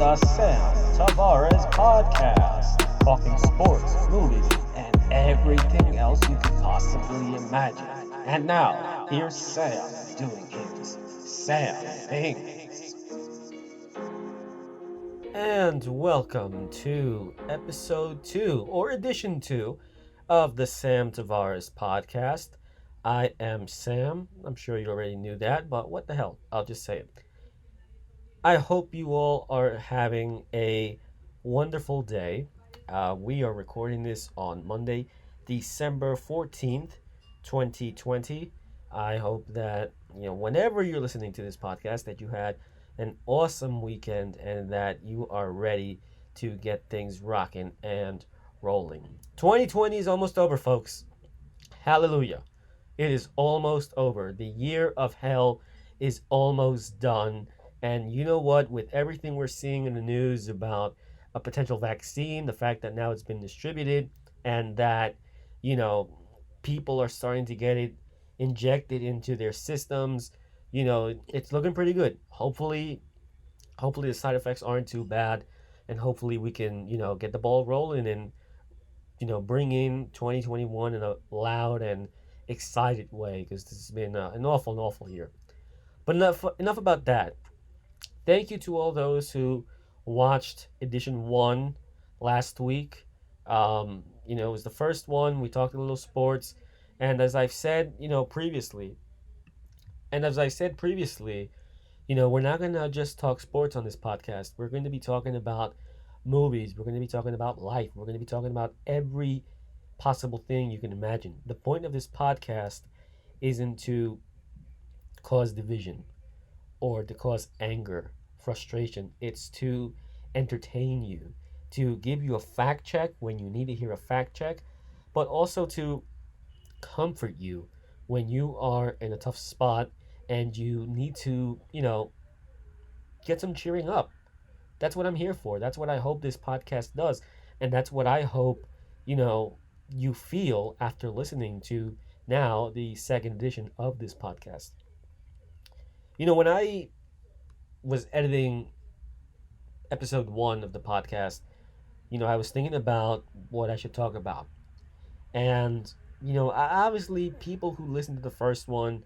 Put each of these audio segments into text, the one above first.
the Sam Tavarez podcast, talking sports, movies, and everything else you could possibly imagine. And now, here's Sam doing his Sam things. And welcome to episode 2, or edition 2, of the Sam Tavarez podcast. I am Sam. I'm sure you already knew that, but what the hell? I'll just say it. I hope you all are having a wonderful day. We are recording this on Monday, December 14th, 2020. I hope that, whenever you're listening to this podcast, that you had an awesome weekend and that you are ready to get things rocking and rolling. 2020 is almost over, folks. Hallelujah. It is almost over. The year of hell is almost done. And you know what? With everything we're seeing in the news about a potential vaccine, the fact that now it's been distributed, and that, you know, people are starting to get it injected into their systems, it's looking pretty good. Hopefully the side effects aren't too bad, and hopefully we can, get the ball rolling and bring in 2021 in a loud and excited way, because this has been an awful year. But enough about that. Thank you to all those who watched edition 1 last week. It was the first one. We talked a little sports. And as I've said, previously, we're not going to just talk sports on this podcast. We're going to be talking about movies. We're going to be talking about life. We're going to be talking about every possible thing you can imagine. The point of this podcast isn't to cause division or to cause anger, frustration. It's to entertain you, to give you a fact check when you need to hear a fact check, but also to comfort you when you are in a tough spot and you need to, get some cheering up. That's what I'm here for. That's what I hope this podcast does. And that's what I hope, you feel after listening to now the second edition of this podcast. When I was editing episode 1 of the podcast, I was thinking about what I should talk about. And, obviously, people who listened to the first one,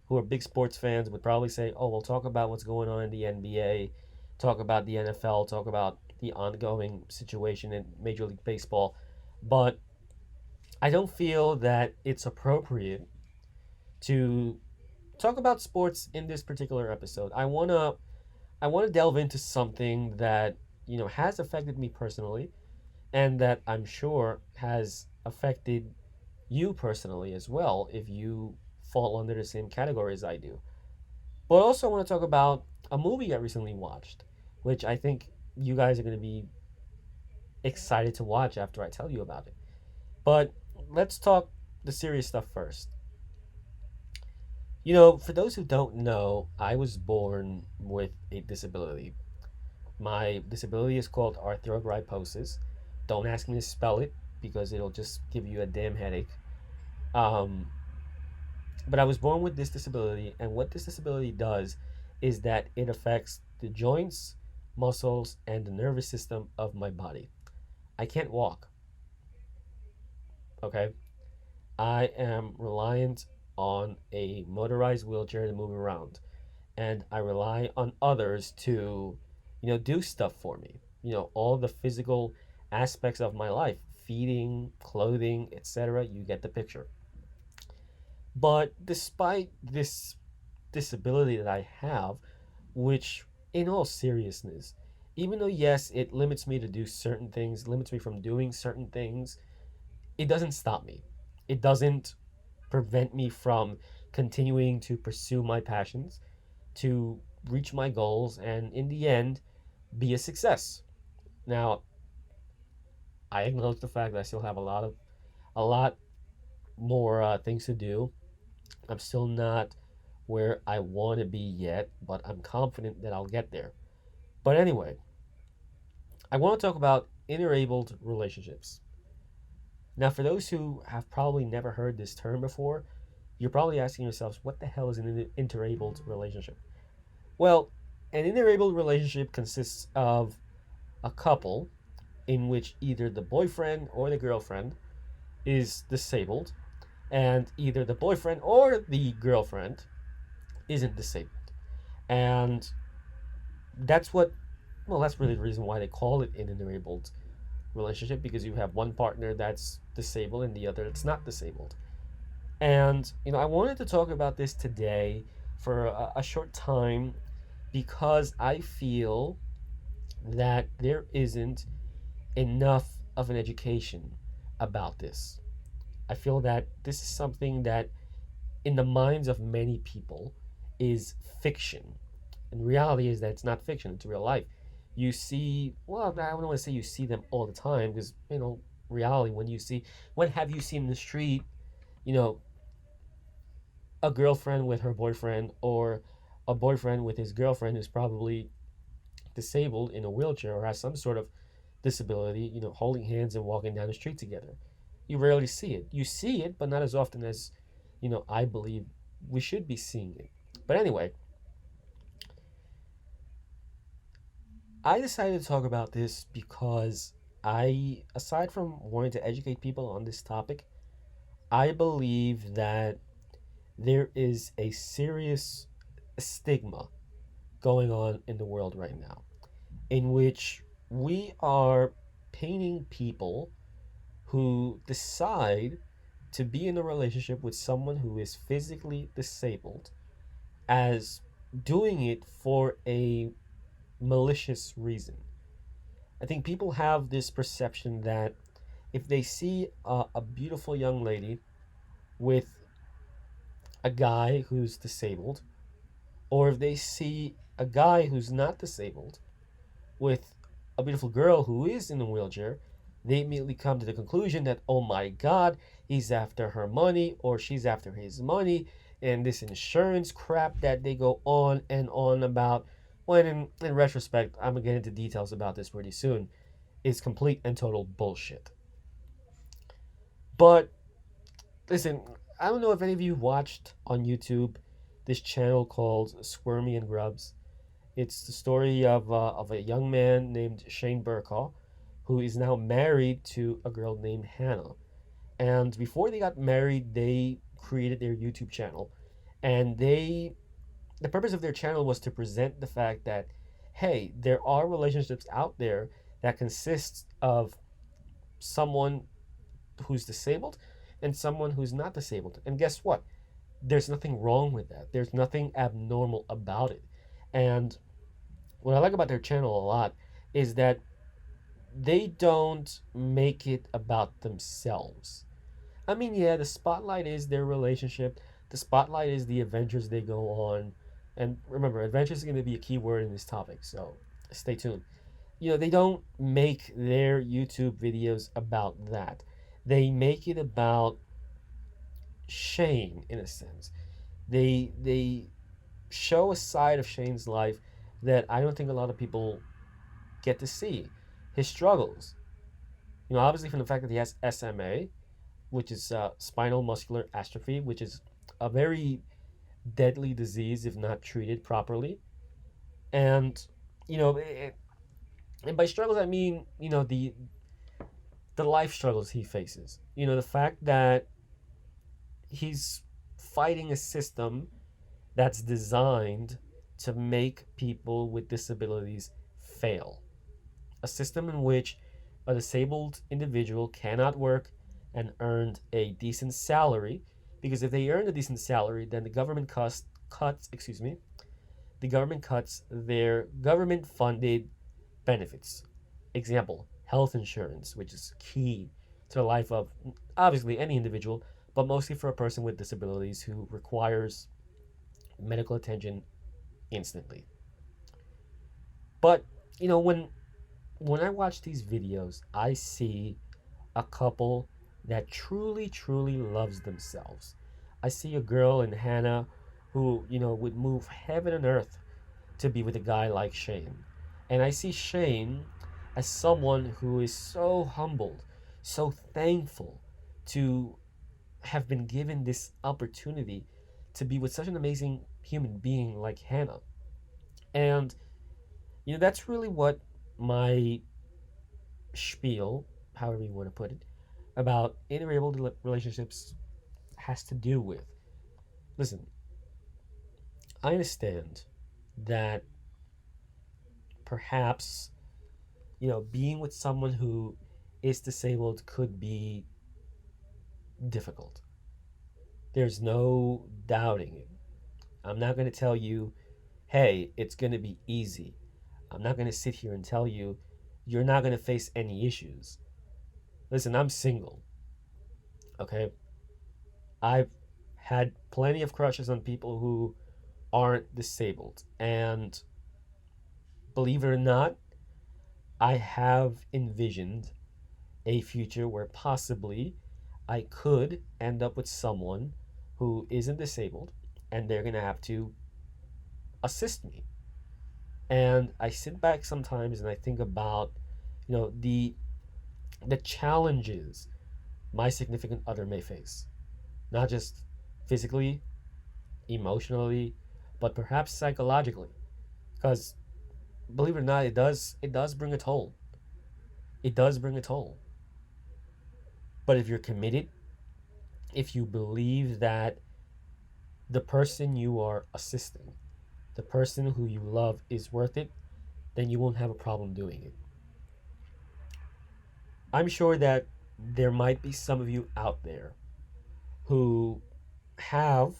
who are big sports fans, would probably say, oh, we'll talk about what's going on in the NBA, talk about the NFL, talk about the ongoing situation in Major League Baseball. But I don't feel that it's appropriate to talk about sports in this particular episode. I want to delve into something that, has affected me personally, and that I'm sure has affected you personally as well, if you fall under the same category as I do. But also I want to talk about a movie I recently watched, which I think you guys are going to be excited to watch after I tell you about it. But let's talk the serious stuff first. For those who don't know, I was born with a disability. My disability is called arthrogryposis. Don't ask me to spell it because it'll just give you a damn headache. Um, but I was born with this disability, and what this disability does is that it affects the joints, muscles, and the nervous system of my body. I can't walk. Okay? I am reliant on a motorized wheelchair to move around, and I rely on others to, do stuff for me. All the physical aspects of my life, feeding, clothing, etc. You get the picture. But despite this disability that I have, which in all seriousness, even though yes, it limits me to do certain things, limits me from doing certain things, it doesn't stop me. It doesn't prevent me from continuing to pursue my passions, to reach my goals, and in the end, be a success. Now, I acknowledge the fact that I still have a lot more things to do. I'm still not where I want to be yet, but I'm confident that I'll get there. But anyway, I want to talk about interabled relationships. Now, for those who have probably never heard this term before, you're probably asking yourselves, what the hell is an interabled relationship? Well, An interable relationship consists of a couple in which either the boyfriend or the girlfriend is disabled, and either the boyfriend or the girlfriend isn't disabled. And that's what, well, that's really the reason why they call it an interable relationship, because you have one partner that's disabled and the other that's not disabled. And, I wanted to talk about this today for a short time because I feel that there isn't enough of an education about this. I feel that this is something that, in the minds of many people, is fiction. And reality is that it's not fiction, it's real life. You see, well, I don't want to say you see them all the time because, reality, when have you seen in the street, you know, a girlfriend with her boyfriend or a boyfriend with his girlfriend who's probably disabled in a wheelchair or has some sort of disability, holding hands and walking down the street together? You rarely see it. You see it, but not as often as, I believe we should be seeing it. But anyway, I decided to talk about this because aside from wanting to educate people on this topic, I believe that there is a serious stigma going on in the world right now, in which we are painting people who decide to be in a relationship with someone who is physically disabled as doing it for a malicious reason. I think people have this perception that if they see a beautiful young lady with a guy who's disabled, or if they see a guy who's not disabled with a beautiful girl who is in a wheelchair, they immediately come to the conclusion that, oh my God, he's after her money or she's after his money, and this insurance crap that they go on and on about. When in retrospect, I'm gonna get into details about this pretty soon, is complete and total bullshit. But listen, I don't know if any of you watched on YouTube this channel called Squirmy and Grubs. It's the story of a young man named Shane Burkaw, who is now married to a girl named Hannah. And before they got married, they created their YouTube channel. And the purpose of their channel was to present the fact that, hey, there are relationships out there that consist of someone who's disabled and someone who's not disabled. And guess what? There's nothing wrong with that. There's nothing abnormal about it. And what I like about their channel a lot is that they don't make it about themselves. I mean, yeah, the spotlight is their relationship, the spotlight is the adventures they go on. And remember, adventures is going to be a key word in this topic, so stay tuned. They don't make their YouTube videos about that. They make it about Shane, in a sense. They show a side of Shane's life that I don't think a lot of people get to see. His struggles. Obviously from the fact that he has SMA, which is spinal muscular atrophy, which is a very deadly disease if not treated properly. And and by struggles I mean the life struggles he faces. The fact that he's fighting a system that's designed to make people with disabilities fail. A system in which a disabled individual cannot work and earn a decent salary, because if they earn a decent salary, then the government the government cuts their government funded benefits. Example, health insurance, which is key to the life of obviously any individual, but mostly for a person with disabilities who requires medical attention instantly. But when I watch these videos, I see a couple that truly, truly loves themselves. I see a girl in Hannah who, would move heaven and earth to be with a guy like Shane. And I see Shane as someone who is so humbled, so thankful to have been given this opportunity to be with such an amazing human being like Hannah. And That's really what my spiel, however you want to put it, about interracial relationships has to do with. Listen, I understand that perhaps, being with someone who is disabled could be difficult. There's no doubting it. I'm not going to tell you, hey, it's going to be easy. I'm not going to sit here and tell you you're not going to face any issues. Listen, I'm single, okay? I've had plenty of crushes on people who aren't disabled. And believe it or not, I have envisioned a future where possibly I could end up with someone who isn't disabled and they're going to have to assist me. And I sit back sometimes and I think about, the challenges my significant other may face, not just physically, emotionally, but perhaps psychologically. Because believe it or not, it does bring a toll. It does bring a toll. But if you're committed, if you believe that the person you are assisting, the person who you love is worth it, then you won't have a problem doing it. I'm sure that there might be some of you out there who have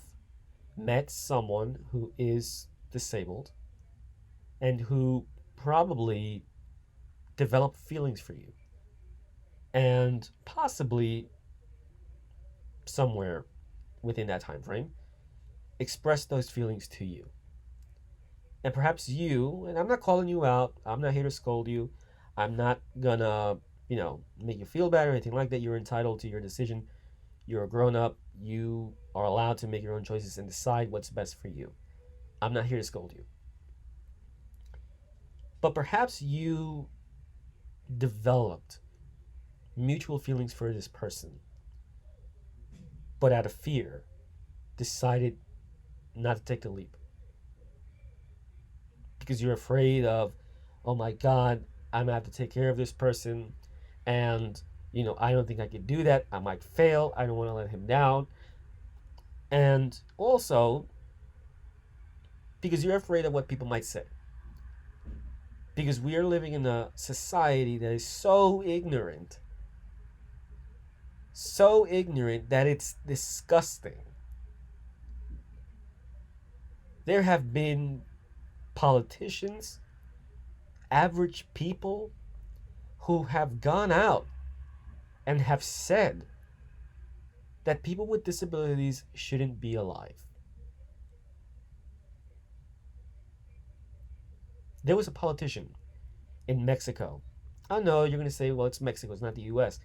met someone who is disabled and who probably develop feelings for you and possibly somewhere within that time frame express those feelings to you. And perhaps you, and I'm not calling you out, I'm not here to scold you, I'm not gonna, make you feel bad or anything like that. You're entitled to your decision. You're a grown up. You are allowed to make your own choices and decide what's best for you. I'm not here to scold you. But perhaps you developed mutual feelings for this person, but out of fear, decided not to take the leap because you're afraid of, oh my God, I'm gonna have to take care of this person, and I don't think I could do that. I might fail. I don't want to let him down, and also because you're afraid of what people might say. Because we are living in a society that is so ignorant that it's disgusting. There have been politicians, average people, who have gone out and have said that people with disabilities shouldn't be alive. There was a politician in Mexico. I know you're going to say, well, it's Mexico, it's not the US.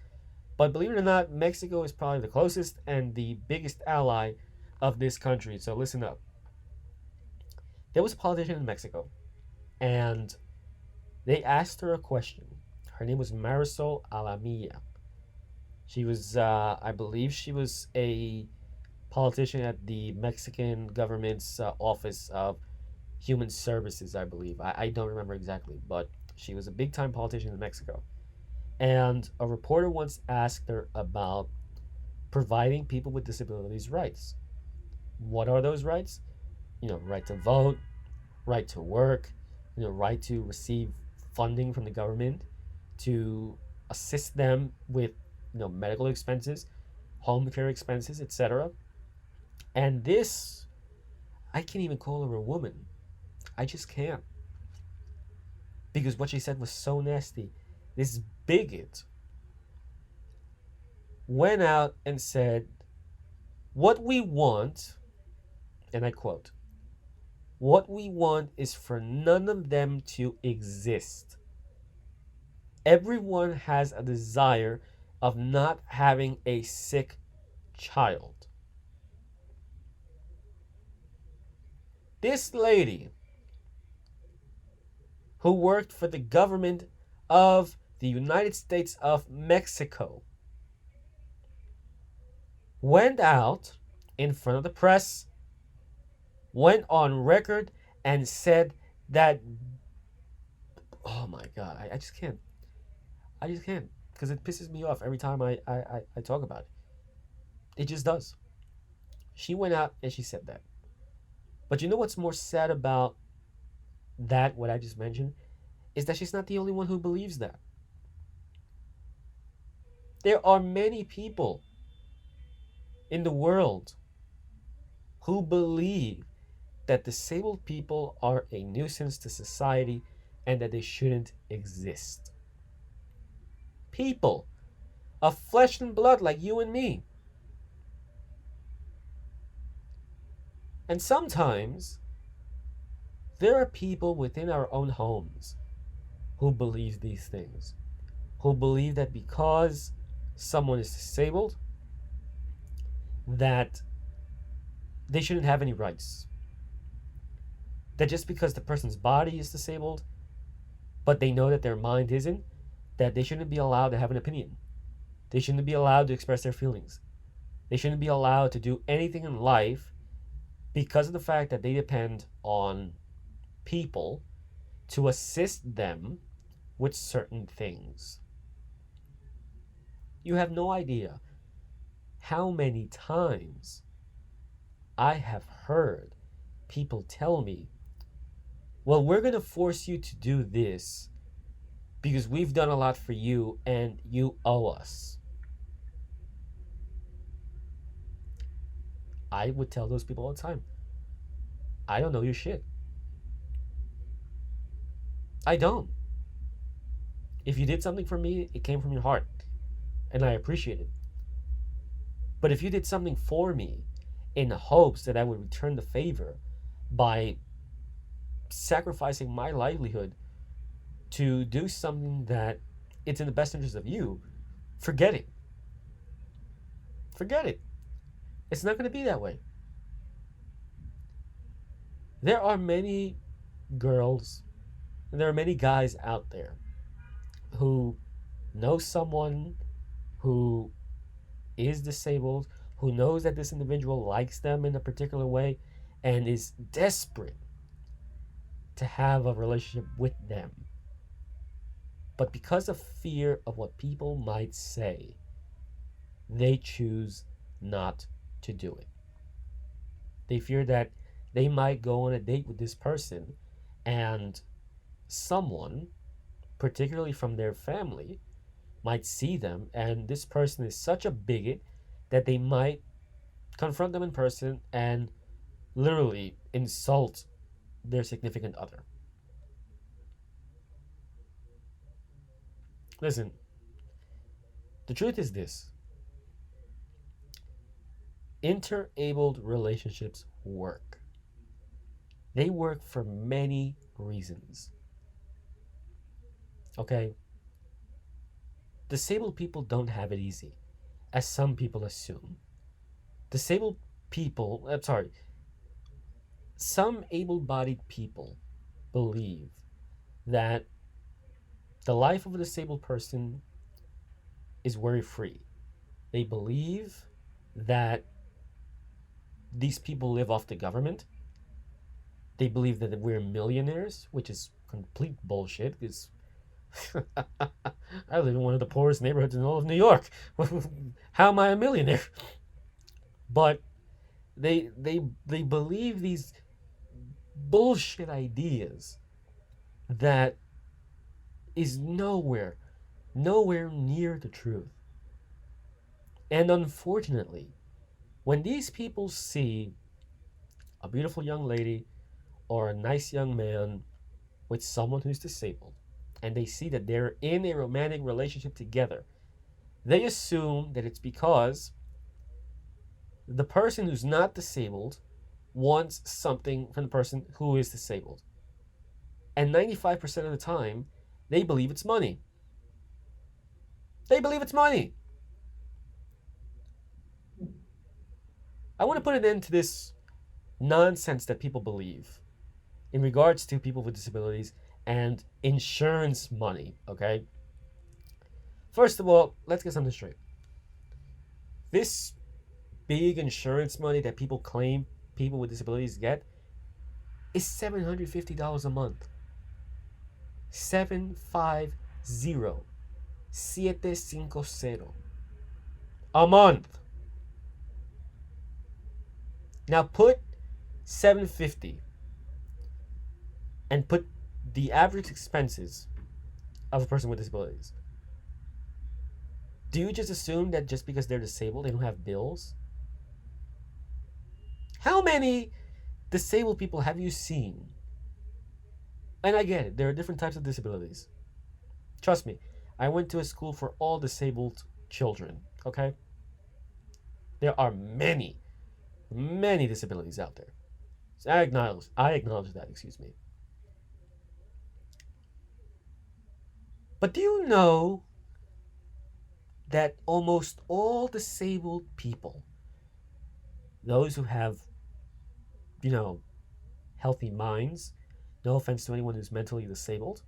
But believe it or not, Mexico is probably the closest and the biggest ally of this country. So listen up. There was a politician in Mexico, and they asked her a question. Her name was Marisol Alamilla. She was, I believe, she was a politician at the Mexican government's Office of Human Services, I believe. I don't remember exactly, but she was a big time politician in Mexico. And a reporter once asked her about providing people with disabilities rights. What are those rights? Right to vote, right to work, right to receive funding from the government to assist them with, medical expenses, home care expenses, etc. And this, I can't even call her a woman. I just can't. Because what she said was so nasty. This bigot went out and said, what we want, and I quote, what we want is for none of them to exist. Everyone has a desire of not having a sick child. This lady, who worked for the government of the United States of Mexico, went out in front of the press, went on record, and said that Oh my god, I just can't. I just can't because it pisses me off every time I talk about it. It just does. She went out and she said that. But you know what's more sad about that, what I just mentioned, is that she's not the only one who believes that. There are many people in the world who believe that disabled people are a nuisance to society and that they shouldn't exist. People of flesh and blood like you and me. And sometimes there are people within our own homes who believe these things, who believe that because someone is disabled, that they shouldn't have any rights. That just because the person's body is disabled, but they know that their mind isn't, that they shouldn't be allowed to have an opinion. They shouldn't be allowed to express their feelings. They shouldn't be allowed to do anything in life because of the fact that they depend on people to assist them with certain things. You have no idea how many times I have heard people tell me, well, we're going to force you to do this because we've done a lot for you and you owe us. I would tell those people all the time, I don't know your shit. I don't. If you did something for me, it came from your heart, and I appreciate it. But if you did something for me in hopes that I would return the favor by sacrificing my livelihood to do something that it's in the best interest of you, forget it. Forget it. It's not going to be that way. There are many girls and there are many guys out there who know someone who is disabled, who knows that this individual likes them in a particular way and is desperate to have a relationship with them. But because of fear of what people might say, they choose not to do it. They fear that they might go on a date with this person and someone, particularly from their family, might see them and this person is such a bigot that they might confront them in person and literally insult their significant other. Listen, the truth is this: interabled relationships work. They work for many reasons. Okay? Disabled people don't have it easy, as some people assume. Disabled people, I'm sorry, some able bodied people believe that the life of a disabled person is worry free. They believe that these people live off the government. They believe that we're millionaires, which is complete bullshit because I live in one of the poorest neighborhoods in all of New York. How am I a millionaire? But they believe these bullshit ideas that is nowhere near the truth. And unfortunately, when these people see a beautiful young lady or a nice young man with someone who's disabled, and they see that they're in a romantic relationship together, they assume that it's because the person who's not disabled wants something from the person who is disabled. And 95% of the time, they believe it's money. They believe it's money. I want to put an end to this nonsense that people believe in regards to people with disabilities and insurance money, okay? First of all, let's get something straight. This big insurance money that people claim people with disabilities get is $750 a month. 750 750 a month. Now put 750 and put the average expenses of a person with disabilities. Do you just assume that just because they're disabled, they don't have bills? How many disabled people have you seen? And I get it, there are different types of disabilities. Trust me, I went to a school for all disabled children, okay? There are many, many disabilities out there. So I acknowledge that, excuse me. But do you know that almost all disabled people, those who have, you know, healthy minds, no offense to anyone who's mentally disabled,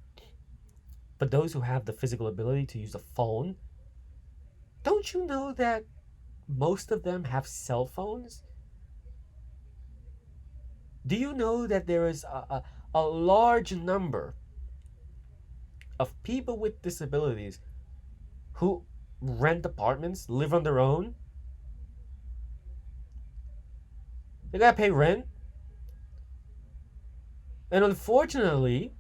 but those who have the physical ability to use a phone, don't you know that most of them have cell phones? Do you know that there is a large number of people with disabilities who rent apartments, live on their own? They gotta pay rent. And unfortunately,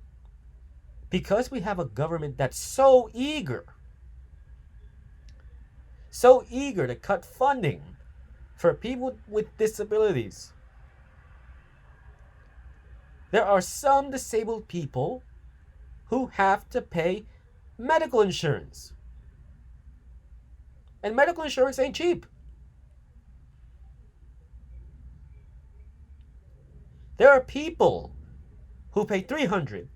because we have a government that's so eager to cut funding for people with disabilities, there are some disabled people who have to pay medical insurance. And medical insurance ain't cheap. There are people who pay $300,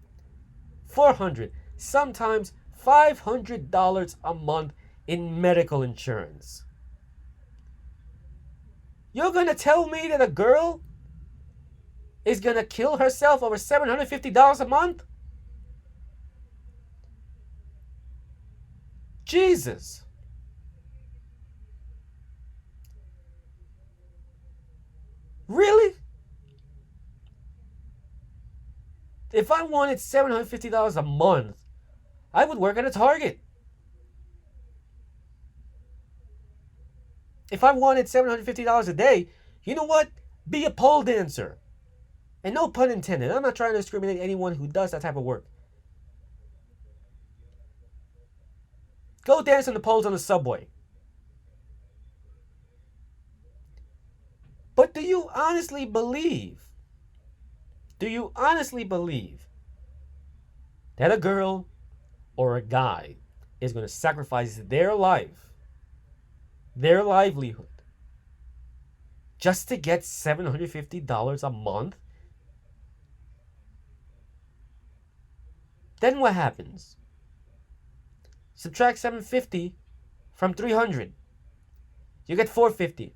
$400, sometimes $500 a month in medical insurance. You're gonna tell me that a girl is gonna kill herself over $750 a month? Jesus. Really? If I wanted $750 a month, I would work at a Target. If I wanted $750 a day, you know what? Be a pole dancer. And no pun intended. I'm not trying to discriminate anyone who does that type of work. Go dance on the poles on the subway. But do you honestly believe that a girl or a guy is going to sacrifice their life, their livelihood, just to get $750 a month? Then what happens? Subtract 750 from 300. You get 450.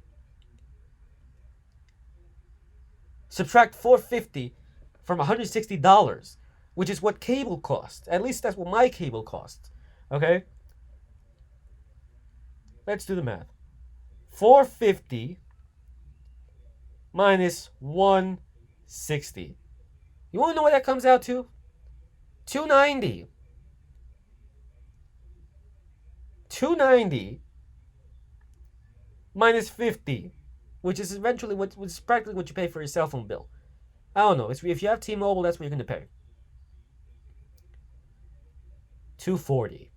Subtract 450 from $160, which is what cable costs. At least that's what my cable costs. Okay? Let's do the math. 450 minus 160. You want to know what that comes out to? 290. 290 minus 50, which is eventually which is practically what you pay for your cell phone bill. I don't know. If you have T-Mobile, that's what you're going to pay. 240.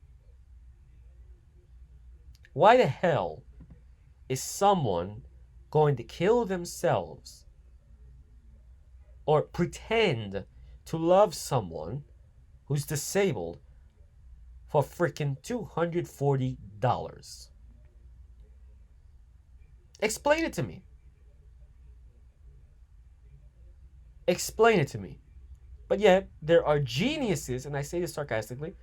Why the hell is someone going to kill themselves or pretend to love someone who's disabled for freaking $240? Explain it to me. Explain it to me. But yet, there are geniuses, and I say this sarcastically,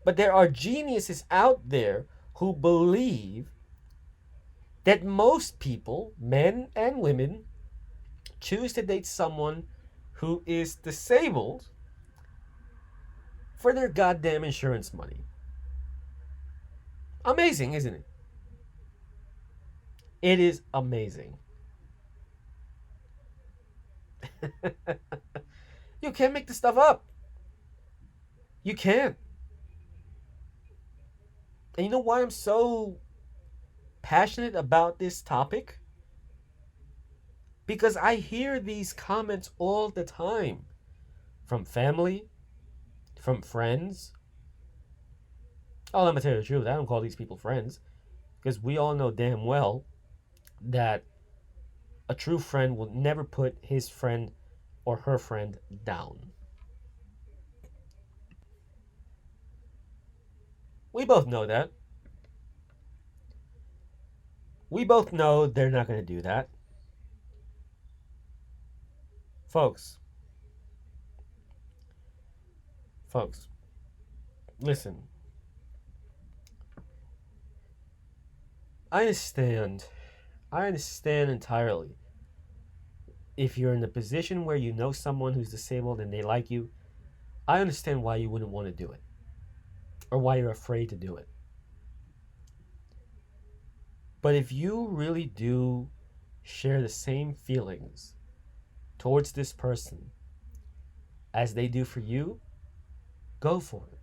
but there are geniuses out there who believe that most people, men and women, choose to date someone who is disabled for their goddamn insurance money. Amazing, isn't it? It is amazing. You can't make this stuff up. You can't. And you know why I'm so passionate about this topic? Because I hear these comments all the time from family, from friends. Oh, let me tell you the truth. I don't call these people friends because we all know damn well that a true friend will never put his friend or her friend down. We both know that. We both know they're not going to do that. Folks, folks, listen. I understand. I understand entirely. If you're in a position where you know someone who's disabled and they like you, I understand why you wouldn't want to do it or why you're afraid to do it. But if you really do share the same feelings towards this person as they do for you, go for it.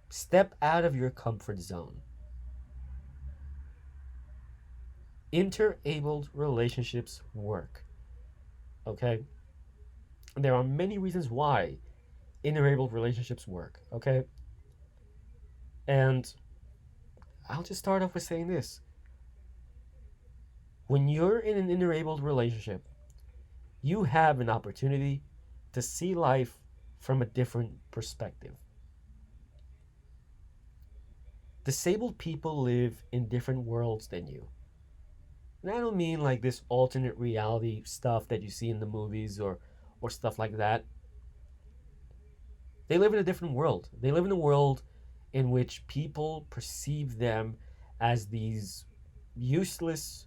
Step out of your comfort zone. Interabled relationships work. Okay? There are many reasons why interabled relationships work. Okay? And I'll just start off with saying this. When you're in an interabled relationship, you have an opportunity to see life from a different perspective. Disabled people live in different worlds than you. And I don't mean like this alternate reality stuff that you see in the movies or stuff like that. They live in a different world. They live in a world in which people perceive them as these useless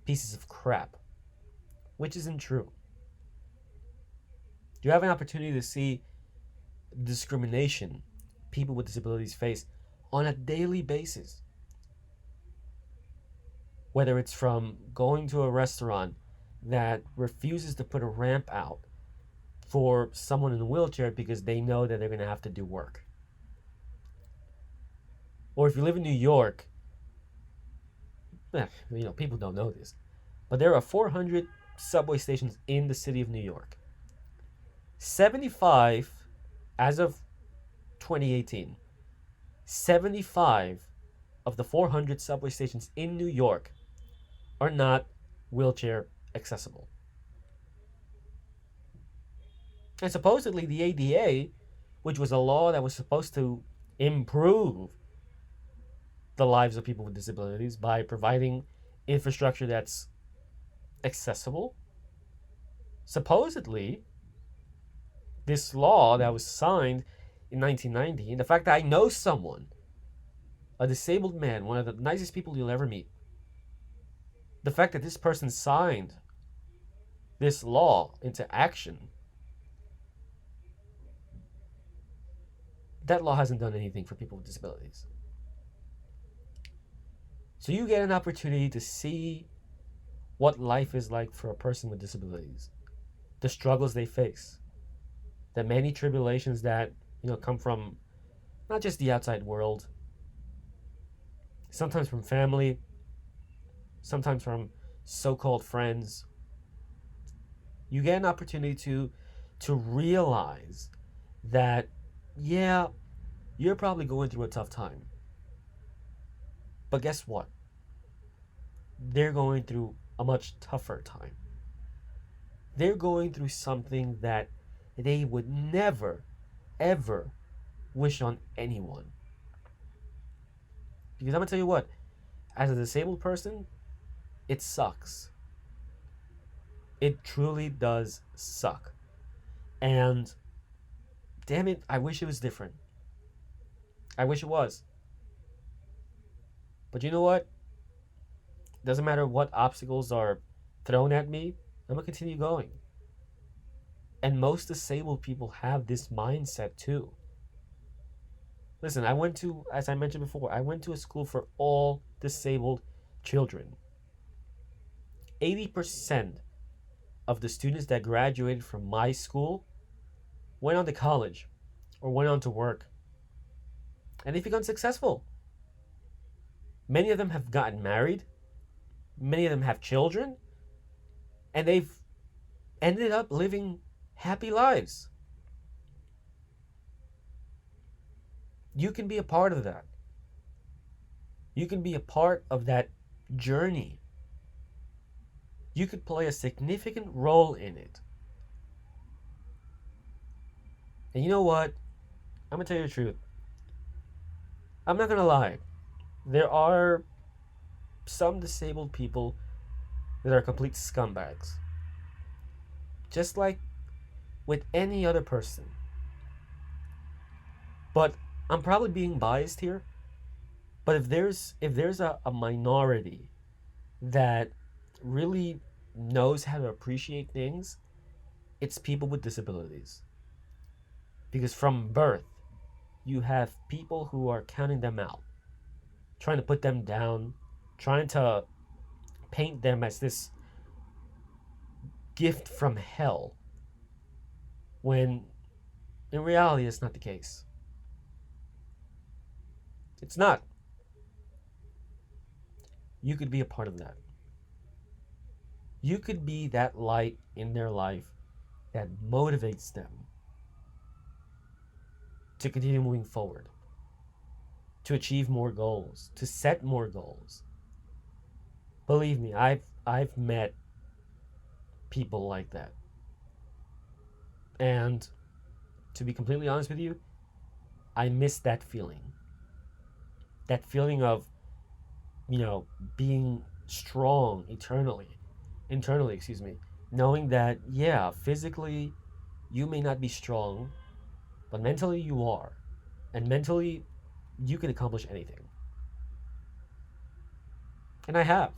pieces of crap, which isn't true. You have an opportunity to see discrimination people with disabilities face on a daily basis. Whether it's from going to a restaurant that refuses to put a ramp out for someone in a wheelchair because they know that they're going to have to do work. Or if you live in New York, people don't know this, but there are 400 subway stations in the city of New York. 75, as of 2018, 75 of the 400 subway stations in New York are not wheelchair accessible. And supposedly the ADA, which was a law that was supposed to improve the lives of people with disabilities by providing infrastructure that's accessible, supposedly this law that was signed in 1990, and the fact that I know someone, a disabled man, one of the nicest people you'll ever meet, the fact that this person signed this law into action, that law hasn't done anything for people with disabilities. So you get an opportunity to see what life is like for a person with disabilities, the struggles they face, the many tribulations that come from not just the outside world, sometimes from family, sometimes from so-called friends. You get an opportunity to realize that, yeah, you're probably going through a tough time. But guess what? They're going through a much tougher time. They're going through something that they would never, ever wish on anyone. Because I'm going to tell you what, as a disabled person, it sucks. It truly does suck. And damn it, I wish it was different. I wish it was. But you know what? Doesn't matter what obstacles are thrown at me, I'm going to continue going. And most disabled people have this mindset too. Listen, as I mentioned before, I went to a school for all disabled children. 80% of the students that graduated from my school went on to college or went on to work, and they've become successful. Many of them have gotten married, many of them have children, and they've ended up living happy lives. You can be a part of that. You can be a part of that journey. You could play a significant role in it. And you know what? I'm going to tell you the truth. I'm not going to lie. There are some disabled people that are complete scumbags. Just like with any other person. But I'm probably being biased here. But if there's a minority that really knows how to appreciate things, it's people with disabilities. Because from birth, you have people who are counting them out, trying to put them down, trying to paint them as this gift from hell, when in reality it's not the case. It's not. You could be a part of that. You could be that light in their life that motivates them to continue moving forward, to achieve more goals, to set more goals. Believe me, I've met people like that. And to be completely honest with you, I miss that feeling. That feeling of, being strong internally, excuse me, knowing that, yeah, physically you may not be strong, but mentally you are. And mentally you can accomplish anything. And I have.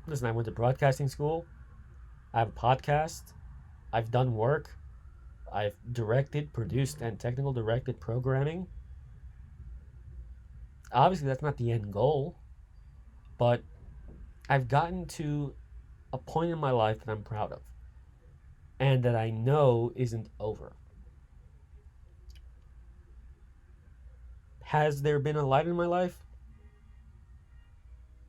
Listen, I went to broadcasting school. I have a podcast. I've done work. I've directed, produced, and technical directed programming. Obviously, that's not the end goal, but I've gotten to a point in my life that I'm proud of and that I know isn't over. Has there been a light in my life?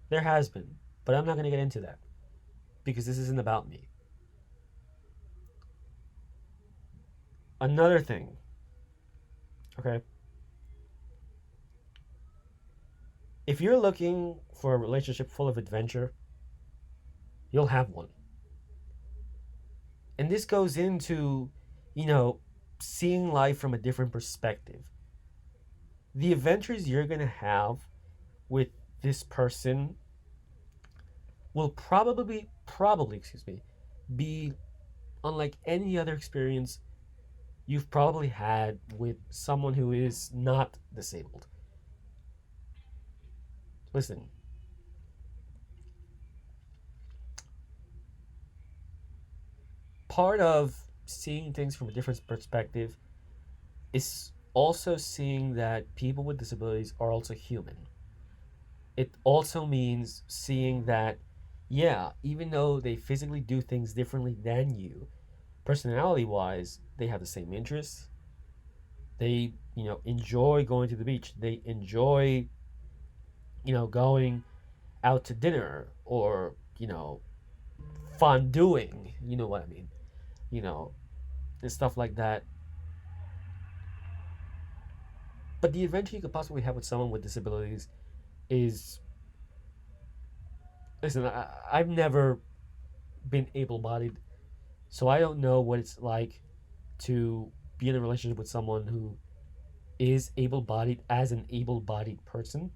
There has been, but I'm not going to get into that because this isn't about me. Another thing, okay? If you're looking for a relationship full of adventure, you'll have one. And this goes into, you know, seeing life from a different perspective. The adventures you're going to have with this person will probably, excuse me, be unlike any other experience you've probably had with someone who is not disabled. Listen, part of seeing things from a different perspective is also seeing that people with disabilities are also human. It also means seeing that, yeah, even though they physically do things differently than you, personality wise, they have the same interests. They, enjoy going to the beach. They enjoy, going out to dinner or, fonduing. You know what I mean? You know, and stuff like that. But the adventure you could possibly have with someone with disabilities is, listen, I've never been able bodied, so I don't know what it's like to be in a relationship with someone who is able bodied as an able bodied person.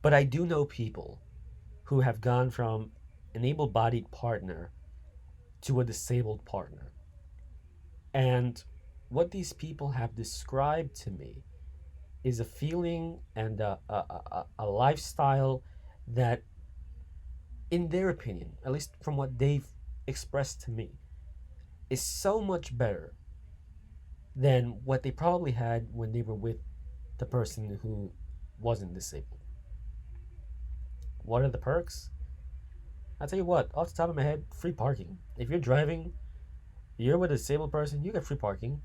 But I do know people who have gone from an able bodied partner to a disabled partner. And what these people have described to me is a feeling and a lifestyle that, in their opinion, at least from what they've expressed to me, is so much better than what they probably had when they were with the person who wasn't disabled. What are the perks? I'll tell you what, off the top of my head, free parking. If you're driving, you're with a disabled person, you get free parking.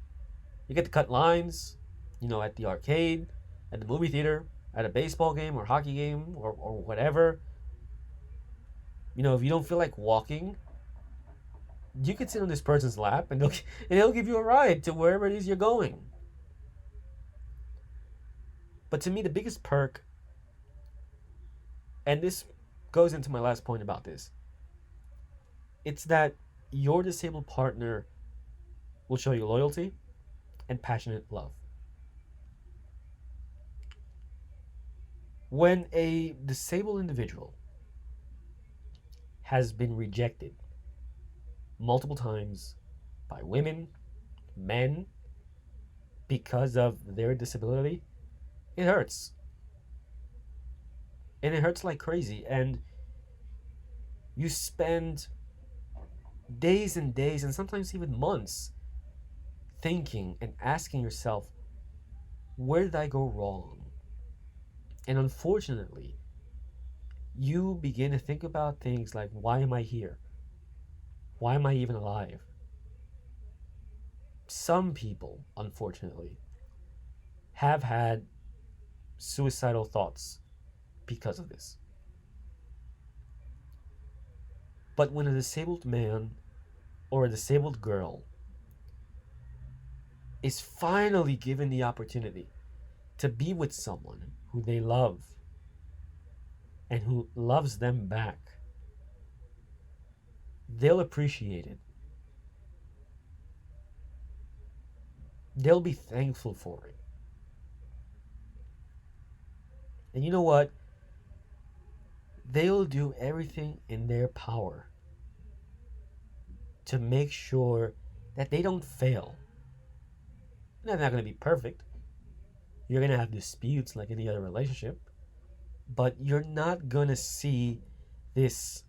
You get to cut lines, at the arcade, at the movie theater, at a baseball game or hockey game or whatever. If you don't feel like walking, you can sit on this person's lap and they'll give you a ride to wherever it is you're going. But to me, the biggest perk, and this goes into my last point about this, it's that your disabled partner will show you loyalty and passionate love. When a disabled individual has been rejected multiple times by women, men, because of their disability, it hurts. And it hurts like crazy. And you spend days and days, and sometimes even months, thinking and asking yourself, where did I go wrong? And unfortunately, you begin to think about things like, why am I here? Why am I even alive? Some people, unfortunately, have had suicidal thoughts because of this. But when a disabled man or a disabled girl is finally given the opportunity to be with someone who they love and who loves them back, they'll appreciate it. They'll be thankful for it. And you know what? They'll do everything in their power to make sure that they don't fail. They're not going to be perfect. You're going to have disputes like any other relationship, but you're not going to see this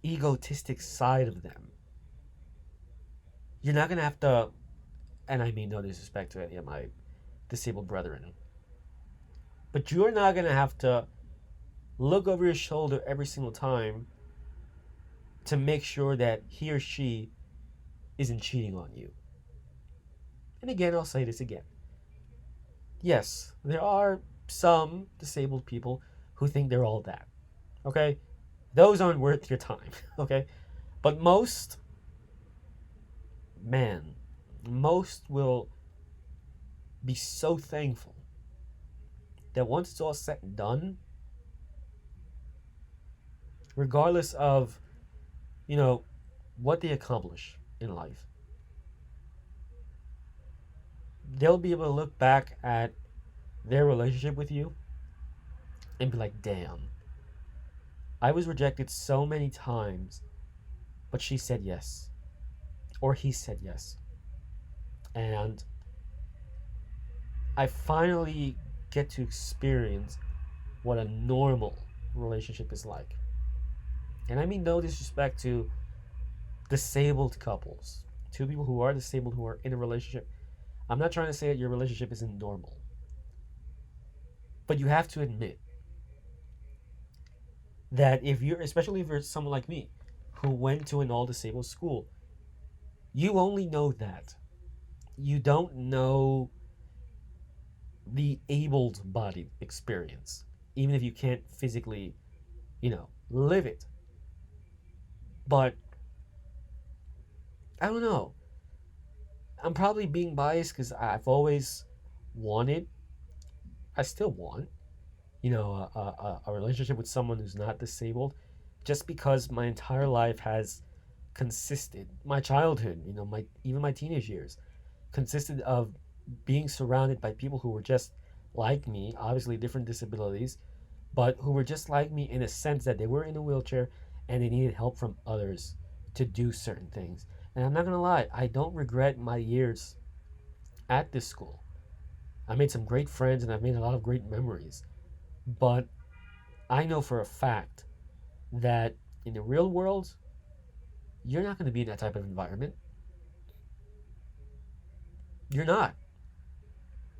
egotistic side of them. You're not going to have to, and I mean no disrespect to any of my disabled brethren, but you're not going to have to look over your shoulder every single time to make sure that he or she isn't cheating on you. And again, I'll say this again. Yes, there are some disabled people who think they're all that. Okay? Those aren't worth your time. Okay? But most will be so thankful that once it's all said and done, regardless of, what they accomplish in life, they'll be able to look back at their relationship with you and be like, damn, I was rejected so many times, but she said yes. Or he said yes. And I finally get to experience what a normal relationship is like. And I mean no disrespect to disabled couples, two people who are disabled who are in a relationship. I'm not trying to say that your relationship isn't normal. But you have to admit that especially if you're someone like me, who went to an all disabled school, you only know that. You don't know the abled bodied experience, even if you can't physically, live it. But I don't know. I'm probably being biased because I've always wanted, I still want, a relationship with someone who's not disabled, just because my entire life has consisted, my childhood, even my teenage years, consisted of being surrounded by people who were just like me, obviously different disabilities, but who were just like me in a sense that they were in a wheelchair and they needed help from others to do certain things. And I'm not gonna lie, I don't regret my years at this school. I made some great friends and I've made a lot of great memories. But I know for a fact that in the real world, you're not going to be in that type of environment. You're not.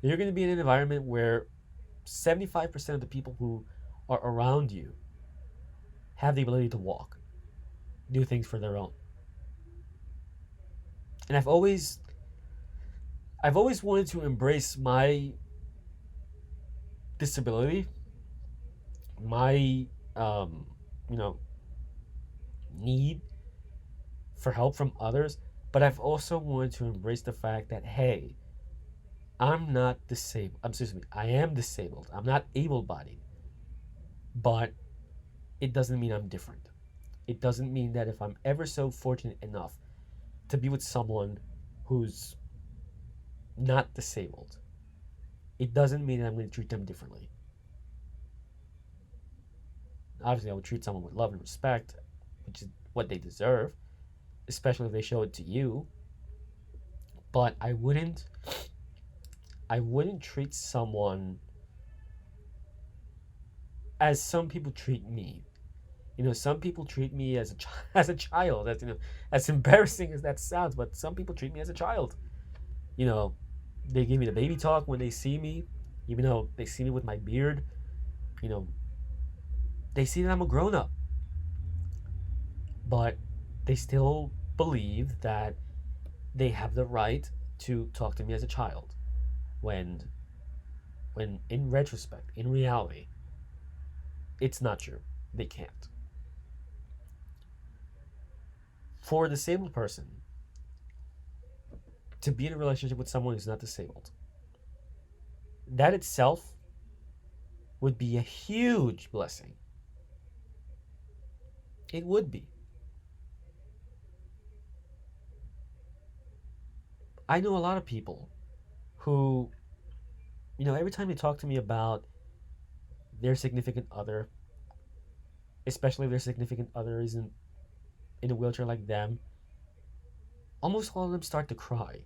You're going to be in an environment where 75% of the people who are around you have the ability to walk, do things for their own. And I've always I've always wanted to embrace my disability, my um, you know, need for help from others, but I've also wanted to embrace the fact that hey, I'm not disabled. Excuse me, I am disabled. I'm not able-bodied, but it doesn't mean I'm different. It doesn't mean that if I'm ever so fortunate enough to be with someone who's not disabled, it doesn't mean that I'm going to treat them differently. Obviously, I would treat someone with love and respect, which is what they deserve, especially if they show it to you. But I wouldn't treat someone as some people treat me. Some people treat me as as a child. As embarrassing as that sounds, but some people treat me as a child. You know, they give me the baby talk when they see me, even though they see me with my beard. You know, they see that I'm a grown up, but they still believe that they have the right to talk to me as a child. When, when in retrospect, in reality, it's not true. They can't. For a disabled person to be in a relationship with someone who's not disabled, that itself would be a huge blessing. It would be. I know a lot of people who, every time they talk to me about their significant other, especially if their significant other isn't in a wheelchair like them, almost all of them start to cry.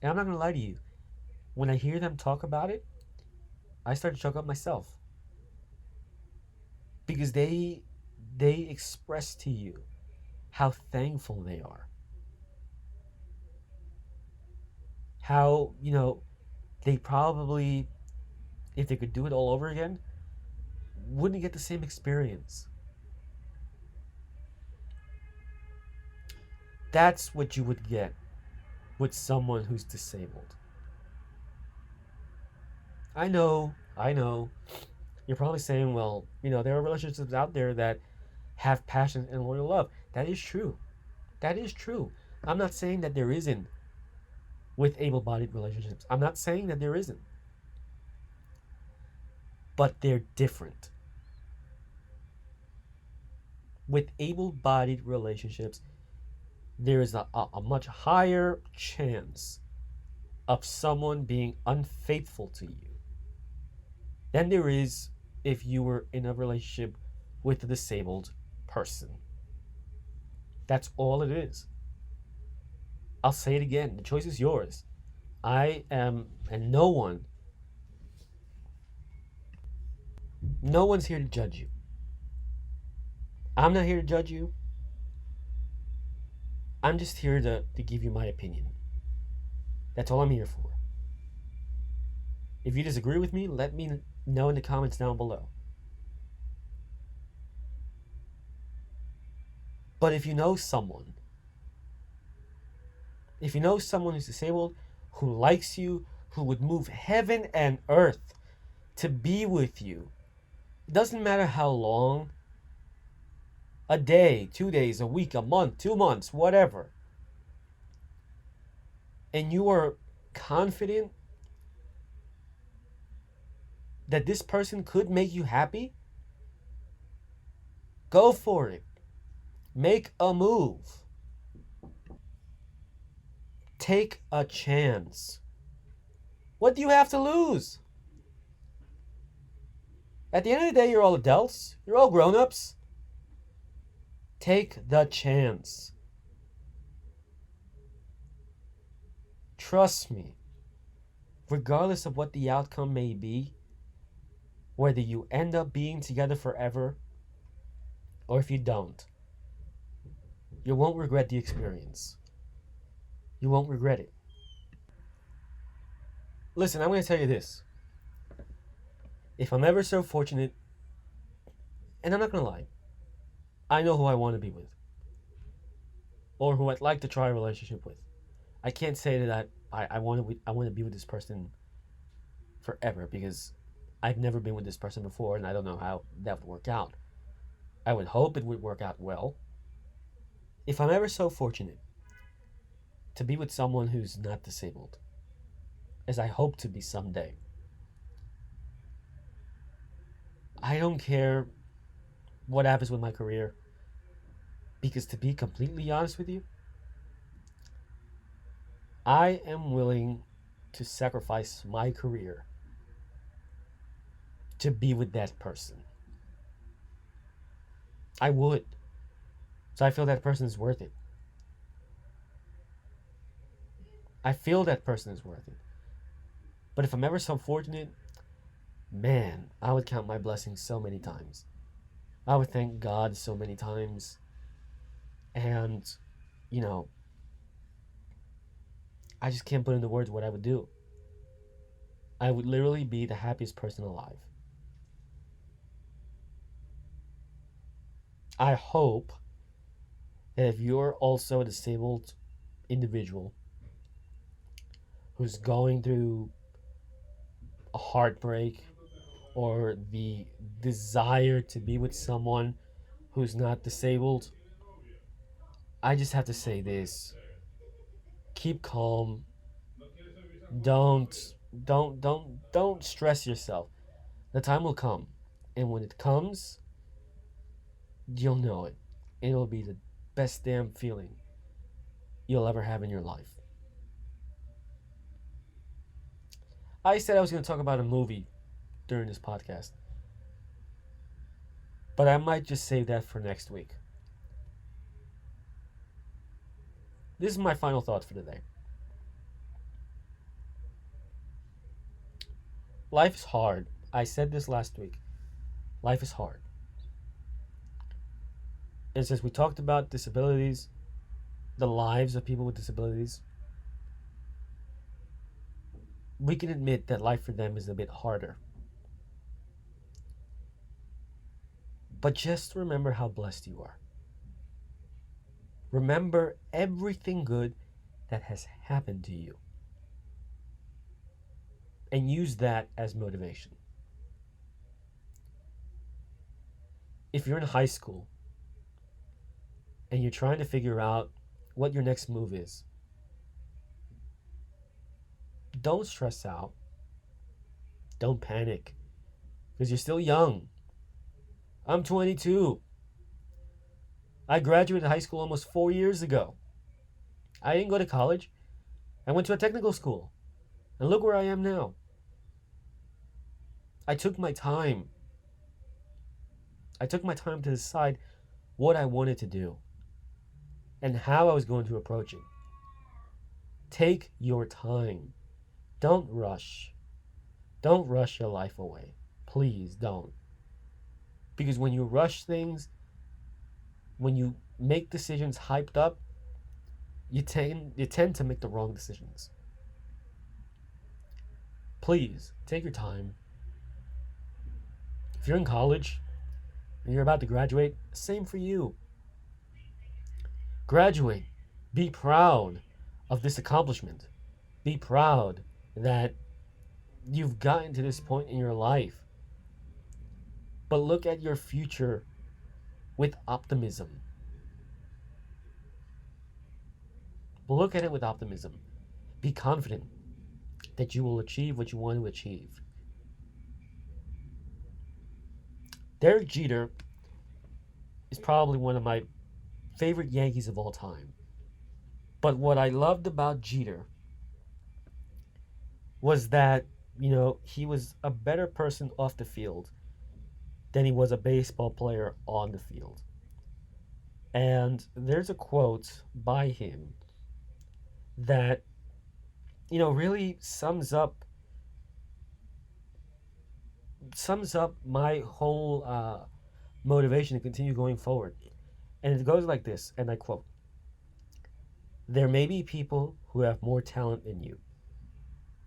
And I'm not going to lie to you. When I hear them talk about it, I start to choke up myself. Because they express to you how thankful they are. How, they probably, if they could do it all over again, wouldn't get the same experience. That's what you would get with someone who's disabled. I know. You're probably saying, well, there are relationships out there that have passion and loyal love. That is true. That is true. I'm not saying that there isn't with able bodied relationships. I'm not saying that there isn't. But they're different. With able bodied relationships, there is a much higher chance of someone being unfaithful to you than there is if you were in a relationship with a disabled person. That's all it is. I'll say it again. The choice is yours. I am, and no one's here to judge you. I'm not here to judge you. I'm just here to give you my opinion. That's all I'm here for. If you disagree with me, let me know in the comments down below. But if you know someone who's disabled, who likes you, who would move heaven and earth to be with you, it doesn't matter how long, a day, 2 days, a week, a month, 2 months, whatever, and you are confident that this person could make you happy, go for it. Make a move. Take a chance. What do you have to lose? At the end of the day, you're all adults. You're all grown-ups. Take the chance. Trust me. Regardless of what the outcome may be, whether you end up being together forever or if you don't, you won't regret the experience. You won't regret it. Listen, I'm going to tell you this. If I'm ever so fortunate, and I'm not going to lie, I know who I want to be with, or who I'd like to try a relationship with. I can't say that I want to be with this person forever because I've never been with this person before and I don't know how that would work out. I would hope it would work out well. If I'm ever so fortunate to be with someone who's not disabled, as I hope to be someday, I don't care what happens with my career because to be completely honest with you, I am willing to sacrifice my career to be with that person. I would. So I feel that person is worth it. I feel that person is worth it. But if I'm ever so fortunate, man, I would count my blessings so many times. I would thank God so many times. And, you know, I just can't put into words what I would do. I would literally be the happiest person alive. I hope that if you're also a disabled individual who's going through a heartbreak or the desire to be with someone who's not disabled, I just have to say this. Keep calm. Don't don't stress yourself. The time will come. And when it comes, you'll know it. It'll be the best damn feeling you'll ever have in your life. I said I was going to talk about a movie during this podcast, but I might just save that for next week. This is my final thoughts for today. Life is hard. I said this last week. Life is hard. And since we talked about disabilities, the lives of people with disabilities, we can admit that life for them is a bit harder. But just remember how blessed you are. Remember everything good that has happened to you. And use that as motivation. If you're in high school and you're trying to figure out what your next move is, don't stress out. Don't panic because you're still young. I'm 22. I graduated high school almost 4 years ago. I didn't go to college. I went to a technical school. And look where I am now. I took my time. I took my time to decide what I wanted to do and how I was going to approach it. Take your time. Don't rush. Don't rush your life away. Please don't. Because when you rush things, when you make decisions hyped up, you tend to make the wrong decisions. Please take your time. If you're in college and you're about to graduate, same for you. Graduate. Be proud of this accomplishment. Be proud that you've gotten to this point in your life. But look at your future with optimism. Look at it with optimism. Be confident that you will achieve what you want to achieve. Derek Jeter is probably one of my favorite Yankees of all time. But what I loved about Jeter was that, he was a better person off the field than he was a baseball player on the field. And there's a quote by him that, really sums up my whole motivation to continue going forward. And it goes like this, and I quote: "There may be people who have more talent than you,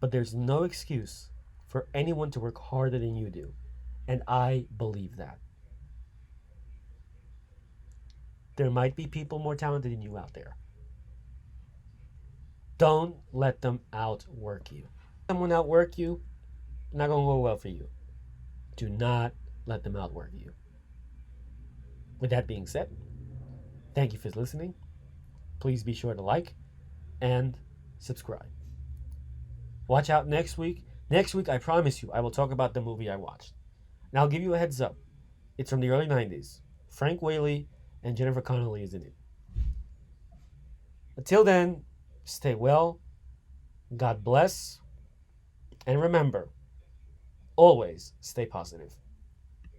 but there's no excuse for anyone to work harder than you do. And I believe that. There might be people more talented than you out there. Don't let them outwork you. Someone outwork you, not gonna go well for you. Do not let them outwork you. With that being said, thank you for listening. Please be sure to like and subscribe. Watch out next week. Next week, I promise you, I will talk about the movie I watched. And I'll give you a heads up. It's from the early 90s. Frank Whaley and Jennifer Connelly is in it. Until then, stay well, God bless, and remember, always stay positive.